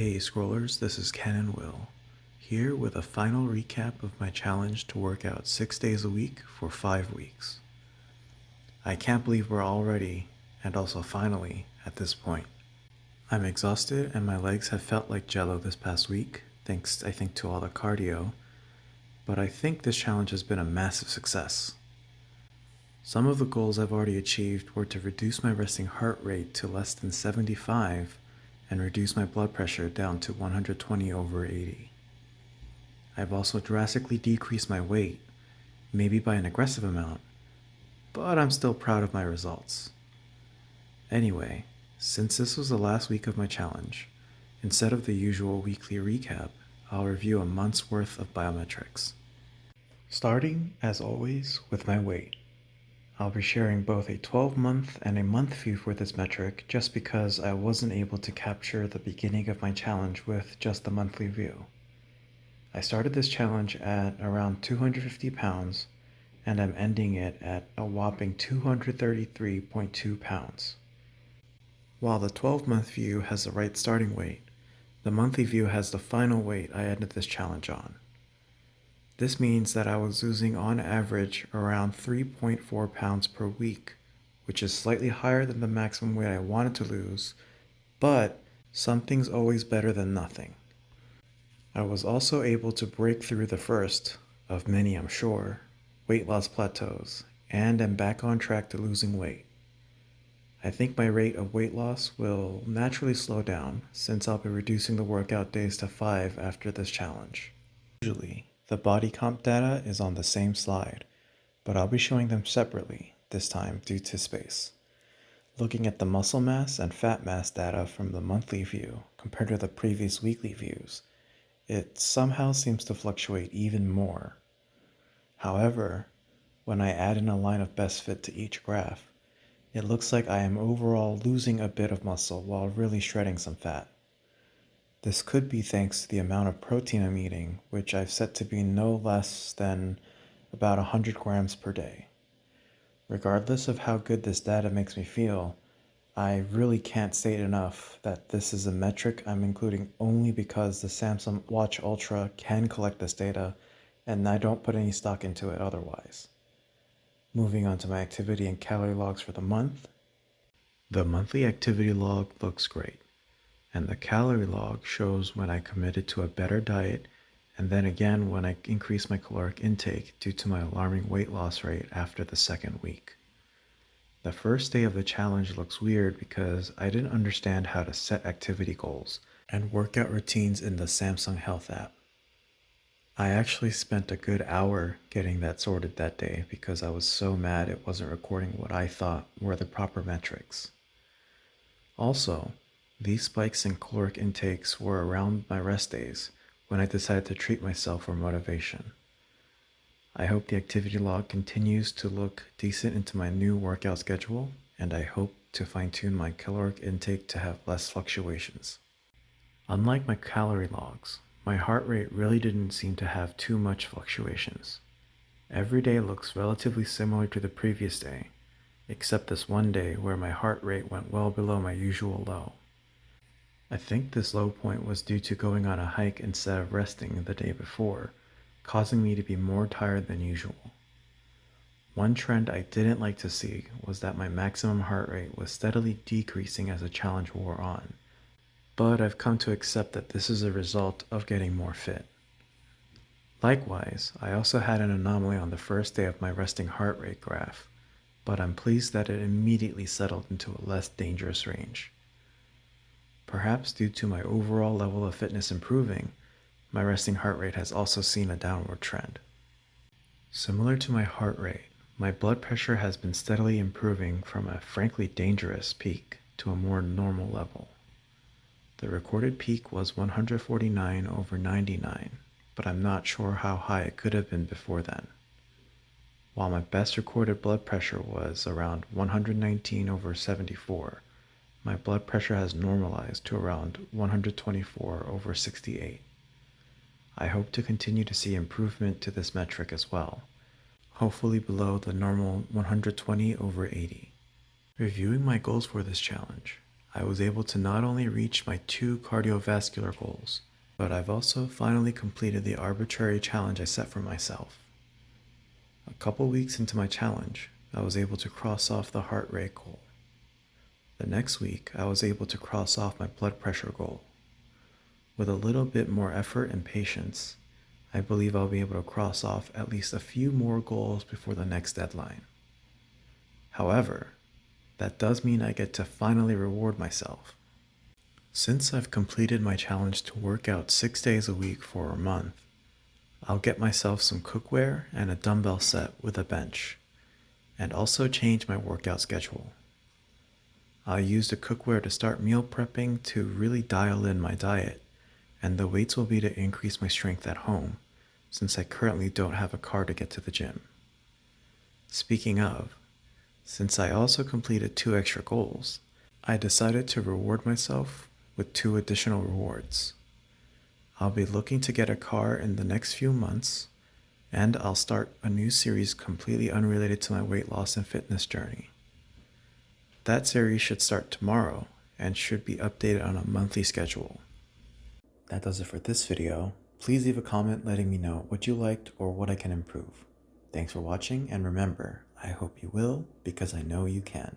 Hey Scrollers, this is Ken and Will, here with a final recap of my challenge to work out 6 days a week for 5 weeks. I can't believe we're already, and also finally, at this point. I'm exhausted and my legs have felt like jello this past week, thanks I think to all the cardio, but I think this challenge has been a massive success. Some of the goals I've already achieved were to reduce my resting heart rate to less than 75 and reduce my blood pressure down to 120/80. I've also drastically decreased my weight, maybe by an aggressive amount, but I'm still proud of my results. Anyway, since this was the last week of my challenge, instead of the usual weekly recap, I'll review a month's worth of biometrics. Starting, as always, with my weight. I'll be sharing both a 12-month and a month view for this metric just because I wasn't able to capture the beginning of my challenge with just the monthly view. I started this challenge at around 250 pounds and I'm ending it at a whopping 233.2 pounds. While the 12-month view has the right starting weight, the monthly view has the final weight I ended this challenge on. This means that I was losing on average around 3.4 pounds per week, which is slightly higher than the maximum weight I wanted to lose, but something's always better than nothing. I was also able to break through the first, of many I'm sure, weight loss plateaus, and am back on track to losing weight. I think my rate of weight loss will naturally slow down since I'll be reducing the workout days to 5 after this challenge. Usually, the body comp data is on the same slide, but I'll be showing them separately, this time due to space. Looking at the muscle mass and fat mass data from the monthly view compared to the previous weekly views, it somehow seems to fluctuate even more. However, when I add in a line of best fit to each graph, it looks like I am overall losing a bit of muscle while really shredding some fat. This could be thanks to the amount of protein I'm eating, which I've set to be no less than about 100 grams per day. Regardless of how good this data makes me feel, I really can't state enough that this is a metric I'm including only because the Samsung Watch Ultra can collect this data and I don't put any stock into it otherwise. Moving on to my activity and calorie logs for the month. The monthly activity log looks great, and the calorie log shows when I committed to a better diet and then again when I increased my caloric intake due to my alarming weight loss rate after the second week. The first day of the challenge looks weird because I didn't understand how to set activity goals and workout routines in the Samsung Health app. I actually spent a good hour getting that sorted that day because I was so mad it wasn't recording what I thought were the proper metrics. Also, these spikes in caloric intakes were around my rest days when I decided to treat myself for motivation. I hope the activity log continues to look decent into my new workout schedule, and I hope to fine-tune my caloric intake to have less fluctuations. Unlike my calorie logs, my heart rate really didn't seem to have too much fluctuations. Every day looks relatively similar to the previous day, except this one day where my heart rate went well below my usual low. I think this low point was due to going on a hike instead of resting the day before, causing me to be more tired than usual. One trend I didn't like to see was that my maximum heart rate was steadily decreasing as the challenge wore on, but I've come to accept that this is a result of getting more fit. Likewise, I also had an anomaly on the first day of my resting heart rate graph, but I'm pleased that it immediately settled into a less dangerous range. Perhaps due to my overall level of fitness improving, my resting heart rate has also seen a downward trend. Similar to my heart rate, my blood pressure has been steadily improving from a frankly dangerous peak to a more normal level. The recorded peak was 149/99, but I'm not sure how high it could have been before then. While my best recorded blood pressure was around 119/74, my blood pressure has normalized to around 124/68. I hope to continue to see improvement to this metric as well, hopefully below the normal 120/80. Reviewing my goals for this challenge, I was able to not only reach my 2 cardiovascular goals, but I've also finally completed the arbitrary challenge I set for myself. A couple weeks into my challenge, I was able to cross off the heart rate goal. The next week, I was able to cross off my blood pressure goal. With a little bit more effort and patience, I believe I'll be able to cross off at least a few more goals before the next deadline. However, that does mean I get to finally reward myself. Since I've completed my challenge to work out 6 days a week for a month, I'll get myself some cookware and a dumbbell set with a bench, and also change my workout schedule. I'll use the cookware to start meal prepping to really dial in my diet, and the weights will be to increase my strength at home, since I currently don't have a car to get to the gym. Speaking of, since I also completed 2 extra goals, I decided to reward myself with 2 additional rewards. I'll be looking to get a car in the next few months, and I'll start a new series completely unrelated to my weight loss and fitness journey. That series should start tomorrow and should be updated on a monthly schedule. That does it for this video. Please leave a comment letting me know what you liked or what I can improve. Thanks for watching, and remember, I hope you will because I know you can.